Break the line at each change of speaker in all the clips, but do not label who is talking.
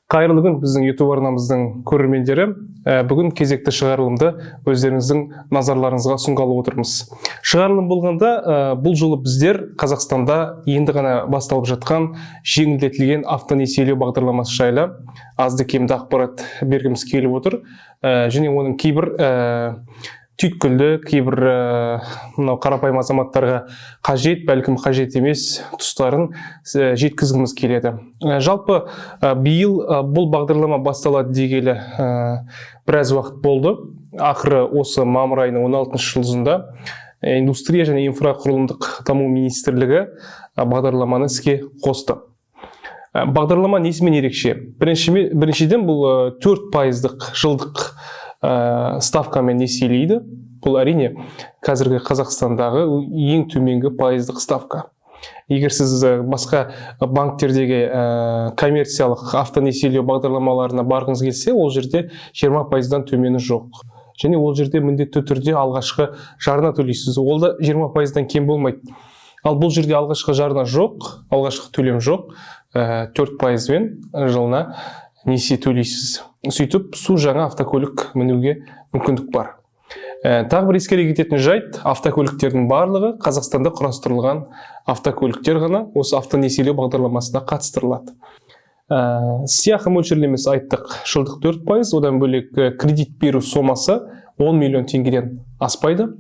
Қайырлы күн біздің YouTube арнамыздың көрермендері. Бүгін кезекті шығарылымды өздеріңіздің назарларыңызға ұсынғалы отырмыз. Шығарылым болғанда, бұл жолы біздер Қазақстанда енді ғана басталып жатқан жеңілдетілген автонесиелеу бағдарламасы жайлы азды-кемді ақпарат бергіміз келіп отыр. Және оның кейбір түйткілді, кейбір қарапайым азаматтарға қажет, бәлкім қажет емес тұстарын жеткізгіміз келеді. Жалпы биыл бұл бағдарлама басталады дегелі біраз уақыт болды. Ақыры осы мамыр айының 16 жұлдызында индустрия және инфрақұрылымдық даму министрлігі бағдарламаны іске қосты. Бағдарлама несімен ерекше? Біріншіден бұл 4% жылдық ставкамен несиелейді. Бұл әрине қазіргі Қазақстандағы ең төменгі пайыздық ставка. Егер сіз басқа банктердегі коммерциялық автонесиелеу бағдарламаларына барғыңыз келсе, ол жерде 20%-дан төмені жоқ. Және ол жерде міндетті түрде алғашқы жарна төлейсіз. Ол да 20%-дан кем болмайды. Ал бұл жерде алғашқы жарна жоқ, алғашқы төлем жоқ, 4%-мен жылына несие төлейсіз. Сөйтіп, су жаңа автокөлік мінуге мүмкіндік бар. Тағы бір ескере кететін жайт, автокөліктердің барлығы Қазақстанда құрастырылған автокөліктер ғана осы автонесиелеу бағдарламасына қатыстырылады. Сыйақы мөлшерлемесі айттық, жылдық 4%, одан бөлек кредит беру сомасы 10 миллион теңгеден аспайды.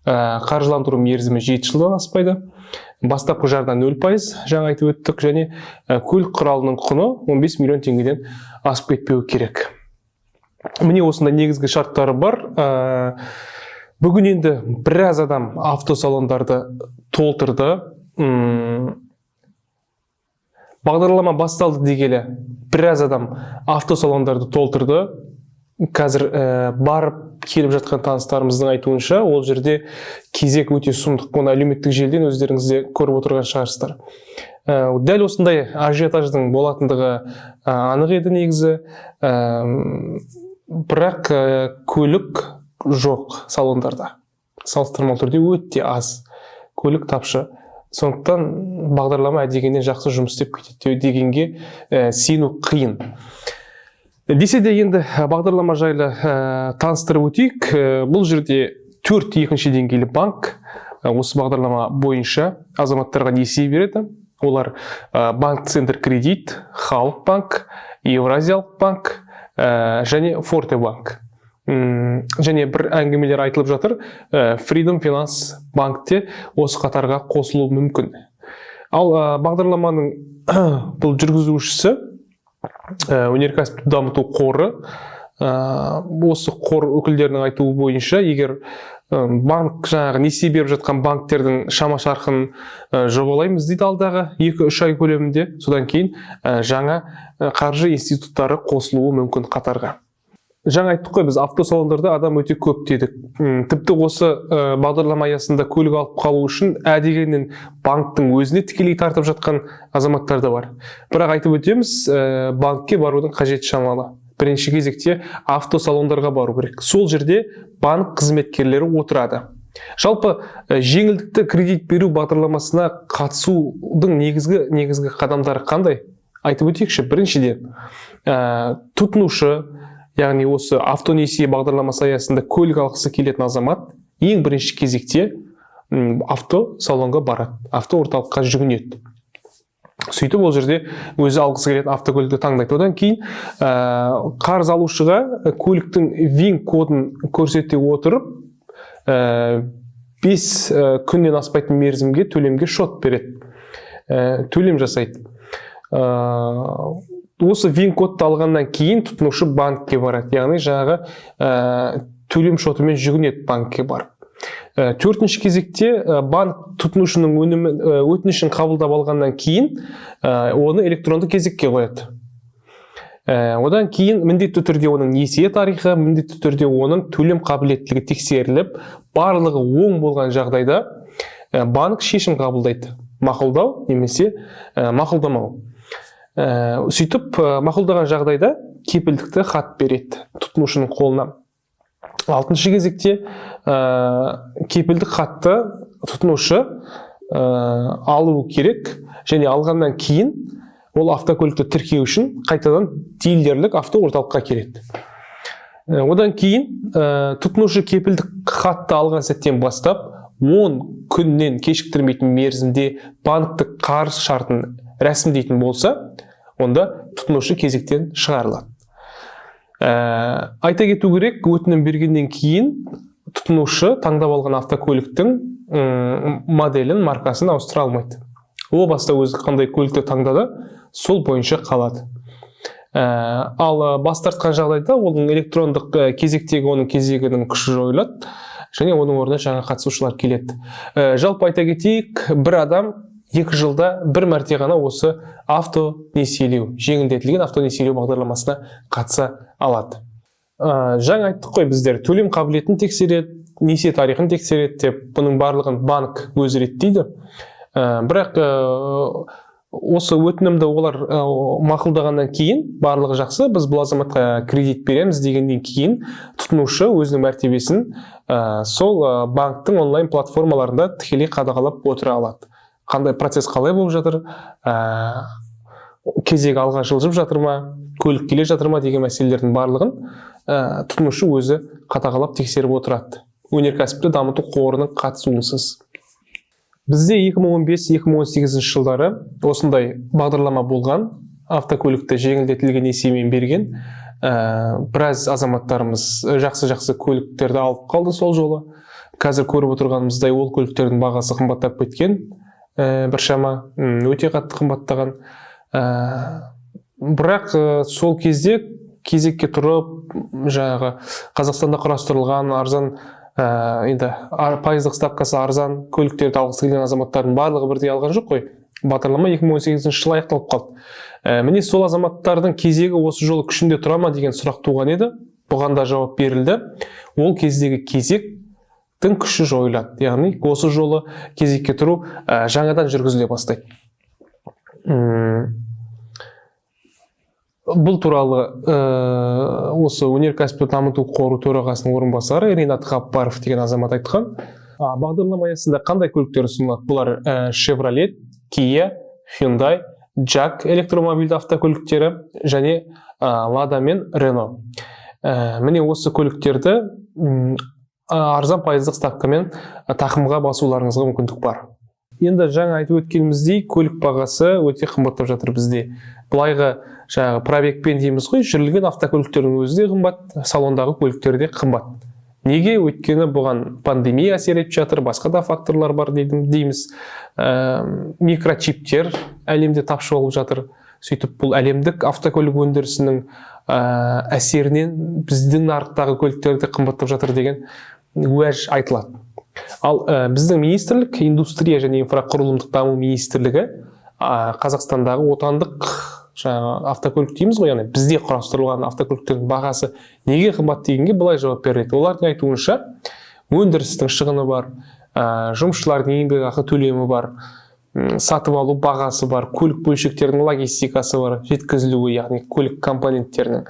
Қаржыландыру мерзімі 7 жылдан аспайды. Бастапқы жарна 0%, жаңа айтып өттік, және көлік құралының құны 15 миллион теңгеден асып кетпеуі керек. Міне осында негізгі шарттары бар. Бүгін енді біраз адам автосалондарды толтырды. Бағдарлама басталды дегелі біраз адам автосалондарды толтырды. Қазір барып келіп жатқан таныстарымыздың айтуынша, ол жерде кезек өте сұмдық. Оны әлеуметтік желіден өздеріңізде көріп отырған шығарсыздар. Дәл осындай ажиотаждың болатындығы анық еді негізі. Бірақ көлік жоқ салондарда. Салыстырмалы түрде өте аз. Көлік тапшы. Сондықтан бағдарлама әдегеннен жақсы жұмыс істеп кетеді дегенге сену қиын. Десе де енді бағдарлама жайлы таныстырып өтейік. Бұл жерде 4 екінші деңгейлі банк осы бағдарлама бойынша азаматтарға несие береді. Олар Банк Центр Кредит, Халық банк, Евразиялық банк және Форте банк. Және бір әңгімелер айтылып жатыр, Freedom Finance банкте осы қатарға қосылуы мүмкін. Ал бағдарламаның бұл жүргізушісі өнеркәсіпті дамыту қоры, осы қор өкілдерінің айтуы бойынша, егер банк жаңағы несие беріп жатқан банктердің шама-шарқын жобалаймыз дейді алдағы 2-3 ай көлемінде, содан кейін жаңа қаржы институттары қосылуы мүмкін қатарға. Жаңа айттық қой, біз автосалондарда адам өте көп дедік. Тіпті осы бағдарлама аясында көлік алып қалу үшін әдегеннен банктың өзіне тікелей тартып жатқан азаматтар да бар. Бірақ айтып өтеміз, банкке барудың қажеті шамалы. Бірінші кезекте автосалондарға бару керек. Сол жерде банк қызметкерлері отырады. Жалпы жеңілдікті кредит беру бағдарламасына қатысудың негізгі қадамдары қандай? Айтып өтейікші. Біріншіден, тұтынушы, яғни осы автонесие бағдарламасы аясында көлік алғысы келетін азамат ең бірінші кезекте автосалонға барады, автоорталыққа жүгінеді. Сөйтіп ол жерде өзі алғысы келетін автокөлікті таңдайды. Одан кейін қарыз алушыға көліктің ВИН кодын көрсете отырып 5 күннен аспайтын мерзімге төлемге шот береді. Төлем жасайды. Осы ВИН кодты алғаннан кейін тұтынушы банкке барады. Яғни жаңағы төлем шотымен жүгінеді банкке барып. 4-ші кезекте банк тұтынушының өтінішін қабылдап алғаннан кейін оны электронды кезекке қояды. Одан кейін міндетті түрде оның несие тарихы, міндетті түрде оның төлем қабілеттілігі тексеріліп, барлығы оң болған жағдайда банк шешім қабылдайды. Мақұлдау немесе мақұлдамау. Сөйтіп, мақұлдаған жағдайда кепілдікті хат береді тұтынушының қолына. 6-шы кезекте кепілдік хатты тұтынушы алу керек, және алғаннан кейін ол автокөлікті тіркеу үшін қайтадан дилерлік автоорталыққа келеді. Одан кейін тұтынушы кепілдік хатты алған сәттен бастап 10 күннен кешіктірмейтін мерзімде банктік қарыз шартын рәсімдейтін болса, онда тұтынушы кезектен шығарылады. Айта кету керек, өтінім бергеннен кейін тұтынушы таңдап алған автокөліктің моделін, маркасын ауыстыра алмайды. О баста өзі қандай көлікті таңдады, сол бойынша қалады. Ал бас тартқан жағдайда оның электрондық кезектегі оның кезегінің күші жойылады және оның орнына жаңа қатысушылар келеді. Жалпы айта кетейік, бір адам 2 жылда бір мәрте ғана осы автонесиелеу, жеңілдетілген автонесиелеу бағдарламасына қатыса алады. Жаңа айттық қой, біздер төлем қабілетін тексереді, несие тарихын тексереді деп, бұның барлығын банк өзі реттейді. Бірақ осы өтінімді олар мақұлдағаннан кейін барлығы жақсы, біз бұл азаматқа кредит береміз дегеннен кейін тұтынушы өзінің мәртебесін сол банктың онлайн платформаларында тікелей қадағалап отыра алады. Қандай процесс қалай болып жатыр, кезек алға жылжып жатыр ма, көлік келе жатыр ма деген мәселелердің барлығын тұтынушы өзі қадағалап тексеріп отырады. Өнеркәсіпті дамыту қорының қатысуынсыз. Бізде 2015-2018 жылдары осындай бағдарлама болған, автокөлікті жеңілдетілген несиемен берген біраз азаматтарымыз жақсы көліктерді алып қалды сол жолы. Қазір көріп отырғанымыздай ол көліктердің бағасы қымбаттап кеткен, біршама өте қатты қымбаттаған. Бірақ сол кезде кезекке тұрып, жаңағы Қазақстанда құрастырылған арзан, енді пайыздық ставкасы арзан көліктерді алғысы келген азаматтардың барлығы бірдей алған жоқ қой. Бағдарлама 2018 жылы аяқталып қалды. Міне сол азаматтардың кезегі осы жолы күшінде тұра ма деген сұрақ туған еді. Бұған да жауап берілді. Ол кездегі кезектің күші жойылады. Яғни осы жолы кезекке тұру жаңадан жүргізіле бастайды. Бұл туралы осы өнеркәсіпті дамыту қоры төрағасының орынбасары Ринат Ғаппаров деген азамат айтқан. Бағдарлама аясында қандай көліктер ұсынылады? Бұлар Chevrolet, Kia, Hyundai, JAC электромобильді автокөліктері және Lada мен Renault. Міне осы көліктерді арзан пайыздық ставкамен тақымға басуларыңызға мүмкіндік бар. Енді жаңа айтып өткеніміздей, көлік бағасы өте қымбаттап жатыр бізде. Былайғы жаңағы пробегпен дейміз ғой, жүрілген автокөліктердің өзі де қымбат, салондағы көліктер де қымбат. Неге? Өйткені бұған пандемия әсер етіп жатыр, басқа да факторлар бар дейміз. Микрочиптер әлемде тапшы болып жатыр. Сөйтіп бұл әлемдік автокөлік өндірісінің әсерінен біздің нарықтағы көліктер де қымбаттап жатыр деген уәж айтылады. Ал біздің министрлік, индустрия және инфрақұрылымдық даму министрлігі Қазақстандағы отандық автокөлік дейміз ғой, яғни бізде құрастырылған автокөліктердің бағасы неге қымбат дегенге былай жауап береді. Олардың айтуынша өндірістің шығыны бар, жұмысшылардың еңбекақы төлемі бар, сатып алу бағасы бар, көлік бөлшектерінің логистикасы бар, жеткізілуі, яғни көлік компоненттерінің.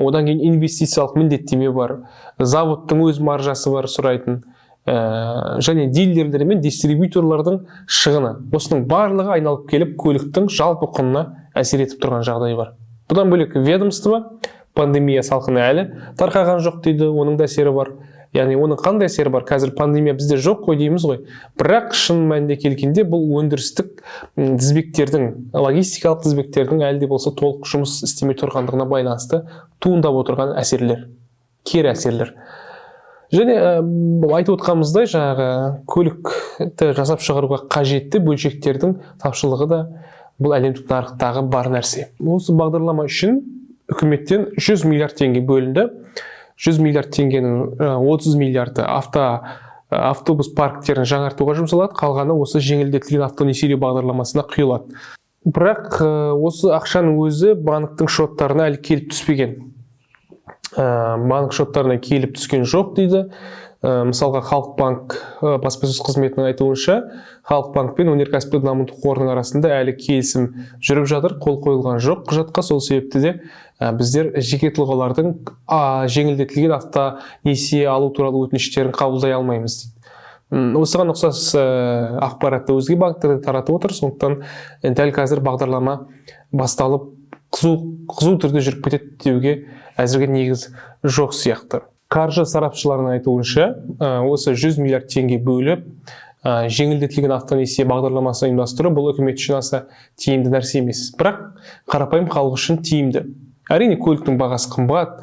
Одан кейін инвестициялық міндеттеме бар, заводтың өз маржасы бар сұрайтын, және дилерлер мен дистрибьюторлардың шығыны. Осының барлығы айналып келіп көліктің жалпы құнына әсер етіп тұрған жағдай бар. Бұдан бөлек ведомство пандемия салқыны әлі тарқаған жоқ дейді, оның да әсері бар. Яғни оның қандай әсері бар? Қазір пандемия бізде жоқ қой дейміз ғой. Бірақ шын мәнінде келгенде бұл өндірістік тізбектердің, логистикалық тізбектердің әлі де болса толық жұмыс істемей тұрғандығына байланысты туындап отырған әсерлер, кері әсерлер. Және айтып отқанымыздай, жаңағы көлікті жасап шығаруға қажетті бөлшектердің тапшылығы да бұл әлемдік нарықтағы бар нәрсе. Осы бағдарлама үшін үкіметтен 100 миллиард теңге бөлінді. 100 миллиард теңгенің 30 миллиарды автобус парктерін жаңартуға жұмсалады, қалғаны осы жеңілдетілген автонесиелеу бағдарламасына құйылады. Бірақ осы ақшаның өзі банктың шоттарына әлі келіп түспеген. Банк шоттарына келіп түскен жоқ дейді. Мысалға Халық банк баспасөз қызметінің айтуынша, Халық банк пен өнеркәсіпті дамыту қорының арасында әлі келісім жүріп жатыр, қол қойылған жоқ құжатқа. Сол себепті де біздер жеке тұлғалардың жеңілдетілген автонесие алу туралы өтініштерін қабылдай алмаймыз дейді. Осыған ұқсас ақпаратты өзге банктер таратып отыр. Сондықтан дәл қазір бағдарлама басталып қызу түрде жүріп кетеді деуге әзірге негіз жоқ сияқты. Қаржы сарапшыларының айтуынша, осы 100 миллиард теңге бөліп, жеңілдетілген автонесие бағдарламасын ұйымдастыру бұл үкімет үшін аса тиімді нәрсе емес. Бірақ қарапайым халық үшін тиімді. Әрине, көліктің бағасы қымбат,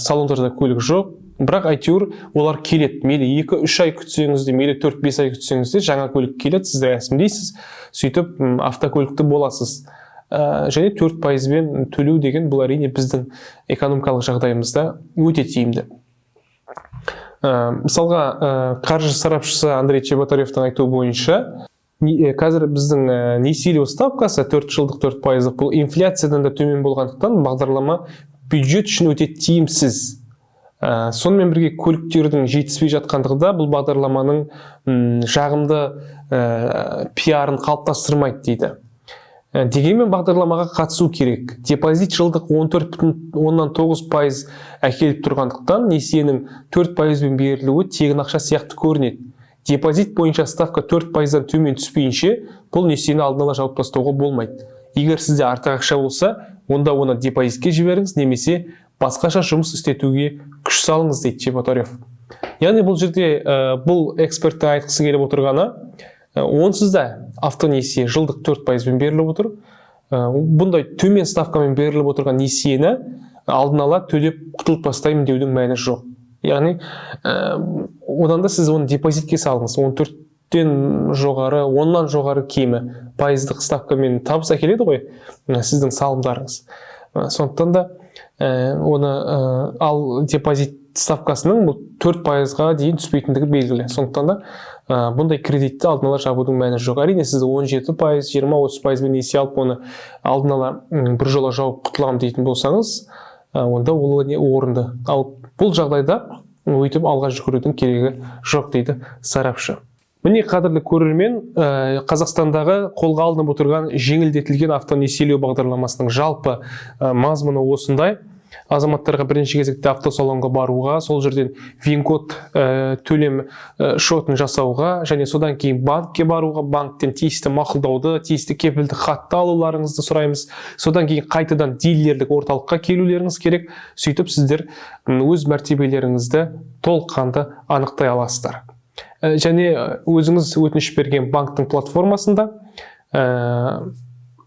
салондарда көлік жоқ, бірақ әйтеуір олар келеді. Мейлі 2-3 ай күтсеңіз де, мейлі 4-5 ай күтсеңіз де, жаңа көлік келеді, сіз рәсімдейсіз, сөйтіп автокөлікті боласыз. Және 4%-бен төлеу деген бұл әрине біздің экономикалық жағдайымызда өте тиімді. Мысалға, қаржы сарапшысы Андрей Чеботаревтің айтуы бойынша, қазір біздің несиелеу ставкасы 4 жылдық 4%, бұл инфляциядан да төмен болғандықтан бағдарлама бюджет үшін өте тиімсіз. Сонымен бірге көліктердің жетіспей жатқандығы да бұл бағдарламаның жағымды пиарын қалыптастырмайды дейді. Дегенмен бағдарламаға қатысу керек. Депозит жылдық 14,9% әкеліп тұрғандықтан несиенің 4%бен берілуі тегін ақша сияқты көрінеді. Депозит бойынша ставка 4%-дан төмен түспейінше, бұл несиені алдын ала жауып тастауға болмайды. Егер сізде артық ақша болса, онда оны депозитке жіберіңіз, немесе басқаша жұмыс істетуге күш салыңыз, дейді Чеботарев. Яғни бұл жерде бұл экспертті айтқысы келіп отырғаны, онсыз да автонесие жылдық 4%-бен беріліп отыр. Бұндай төмен ставкамен беріліп отырған несиені алдын ала төлеп құтылып тастаймын деудің мәні жоқ. Яғни, одан да сіз оны депозитке салыңыз. 14-тен жоғары, 10-нан жоғары кемі пайыздық ставкамен табыс әкеледі ғой сіздің салымдарыңыз. Сондықтан да оны ал депозит ставкасының 4%-ға дейін түспейтіндігі белгілі. Сондықтан да бұндай кредитті алдын ала жабудың мәні жоқ. Әрине, сіз 17%, 20-30%-бен несие алып, оны алдын ала бір жола жауып құтыламын дейтін болсаңыз, онда ол орынды. Ал бұл жағдайда өйтіп алға жүгірудің керегі жоқ, дейді сарапшы. Міне, қадірлі көрермен, Қазақстандағы қолға алынып отырған жеңілдетілген автонесиелеу бағдарламасының жалпы мазмұны осындай. Азаматтарға бірінші кезекте автосалонға баруға, сол жерден ВИН-код төлем шотын жасауға, және содан кейін банкке баруға, банктен тиісті мақұлдауды, тиісті кепілді хатты алуларыңызды сұраймыз. Содан кейін қайтадан дилерлік орталыққа келулеріңіз керек. Сөйтіп сіздер өз мәртебелеріңізді толыққанды анықтай аласыздар. Және өзіңіз өтініш берген банктың платформасында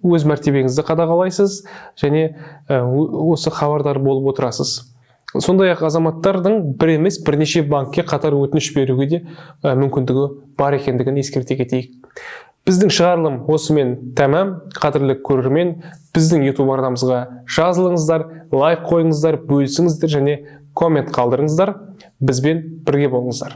өз мәртебеңізді қадағалайсыз, және осы хабардар болып отырасыз. Сондай-ақ азаматтардың бір емес бірнеше банкке қатар өтініш беруге де мүмкіндігі бар екендігін ескерте кетейік. Біздің шығарылым осымен тәмам. Қадірлі көрермен, біздің YouTube арнамызға жазылыңыздар, лайк қойыңыздар, бөлісіңіздер және коммент қалдырыңыздар. Бізбен бірге болыңыздар.